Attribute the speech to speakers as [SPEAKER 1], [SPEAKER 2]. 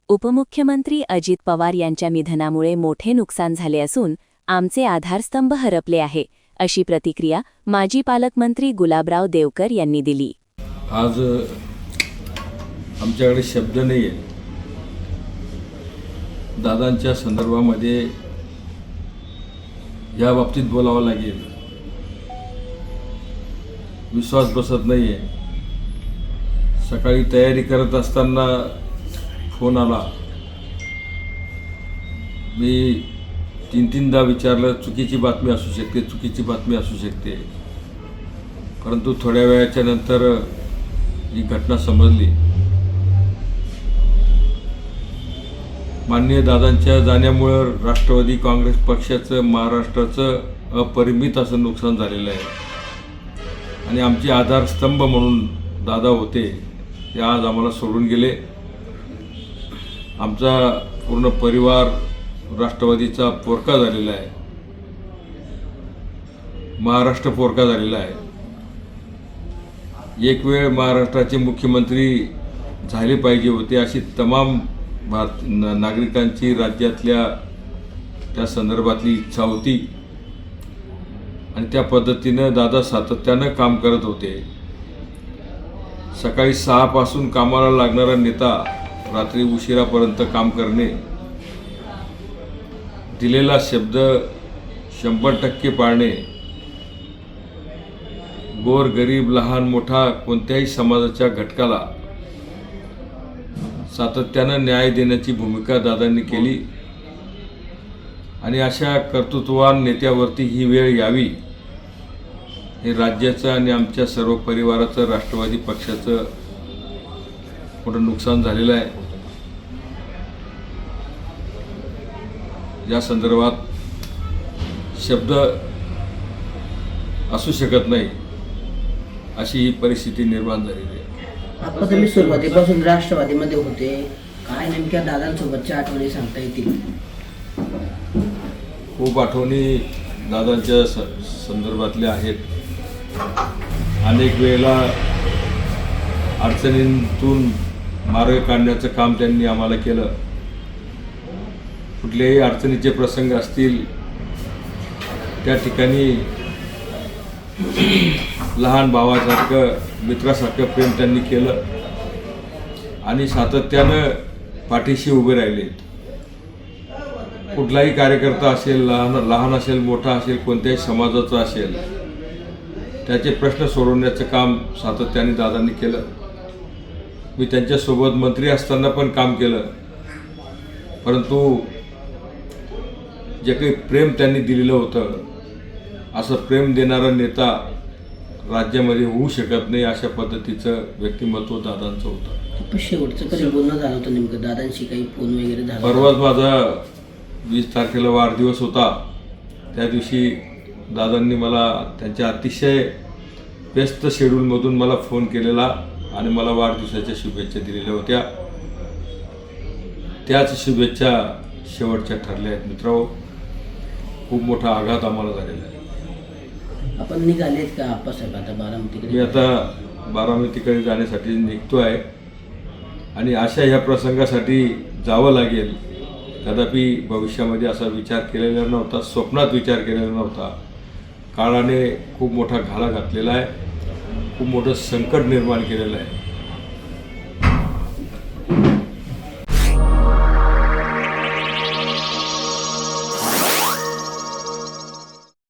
[SPEAKER 1] उपमुख्यमंत्री अजित पवार यांच्या निधनामुळे मोठे नुकसान झाले असून आमचे आधारस्तंभ हरपले आहे, अशी प्रतिक्रिया माजी पालकमंत्री गुलाबराव देवकर यांनी दिली.
[SPEAKER 2] आज आमच्याकडे शब्द नाही आहे. दादांच्या संदर्भामध्ये या बाबतीत बोलावं लागेल. विश्वास बसत नाही आहे. सकाळी तयारी करत असताना फोन आला. मी तीनदा विचारलं, चुकीची बातमी असू शकते, चुकीची बातमी असू शकते. परंतु थोड्या वेळाच्या नंतर ही घटना समजली. माननीय दादांच्या जाण्यामुळं राष्ट्रवादी काँग्रेस पक्षाचं महाराष्ट्राचं अपरिमित असं नुकसान झालेलं आहे. आणि आमचे आधारस्तंभ म्हणून दादा होते, ते आज आम्हाला सोडून गेले. आमचा पूर्ण परिवार राष्ट्रवादीचा पोरका झालेला आहे, महाराष्ट्र पोरका झालेला आहे. एक वेळ महाराष्ट्राचे मुख्यमंत्री झाले पाहिजे होते अशी तमाम नागरिकांची राज्यातल्या त्या संदर्भातली इच्छा होती. आणि त्या पद्धतीनं दादा सातत्यानं काम करत होते. सकाळी 6 पासून कामाला लागणारा नेता रात्री उशिरापर्यंत काम करणे, दिलेला शब्द 100% पाळणे, गोर गरीब लहान मोठा कोणत्याही समाजाच्या घटकाला सातत्यानं न्याय देण्याची भूमिका दादांनी केली. आणि अशा कर्तृत्ववान नेत्यावरती ही वेळ यावी, हे राज्याचं आणि आमच्या सर्व परिवाराचं, राष्ट्रवादी पक्षाचं मोठं नुकसान झालेलं आहे. या संदर्भात शब्द असू शकत नाही, अशी ही परिस्थिती निर्माण झालेली आहे.
[SPEAKER 3] आता तुम्ही सुरुवातीपासून राष्ट्रवादीमध्ये होते, काय नेमक्या दादांसोबतच्या आठवणी सांगता येतील?
[SPEAKER 2] खूप आठवणी दादांच्या संदर्भातल्या आहेत. अनेक वेळेला अडचणींतून मार्ग काढण्याचं काम त्यांनी आम्हाला केलं. कुठलेही अडचणीचे प्रसंग असतील त्या ठिकाणी लहान भावासारखं, मित्रासारखं प्रेम त्यांनी केलं आणि सातत्यानं पाठीशी उभे राहिले. कुठलाही कार्यकर्ता असेल, लहान असेल, मोठा असेल, कोणत्याही समाजाचा असेल, त्याचे प्रश्न सोडवण्याचं काम सातत्याने दादांनी केलं. मी त्यांच्यासोबत मंत्री असताना पण काम केलं. परंतु जे काही प्रेम त्यांनी दिलेलं होतं, असं प्रेम देणारा नेता राज्यामध्ये होऊ शकत नाही, अशा पद्धतीचं व्यक्तिमत्व दादांचं होतं.
[SPEAKER 3] शेवटचं कधी बोलणं झालं होतं नेमकं दादांशी? काही फोन वगैरे झाला?
[SPEAKER 2] परवाच माझा 20 तारखेला वाढदिवस होता. त्या दिवशी दादांनी मला त्यांच्या अतिशय व्यस्त शेड्यूलमधून मला फोन केलेला आणि मला वाढदिवसाच्या शुभेच्छा दिलेल्या होत्या. त्याच शुभेच्छा शेवटच्या ठरल्या आहेत. मित्रांनो, खूप मोठा आघात आम्हाला झालेला आहे.
[SPEAKER 3] आपण निघालेत का आप्पासाहेब आता बारामतीकडे?
[SPEAKER 2] मी आता बारामतीकडे जाण्यासाठी निघतो आहे आणि अशा ह्या प्रसंगासाठी जावं लागेल. कदापि भविष्यामध्ये असा विचार केलेला नव्हता, स्वप्नात विचार केलेला नव्हता. काळाने खूप मोठा घाला घातलेला आहे, खूप मोठं संकट निर्माण केलेलं आहे.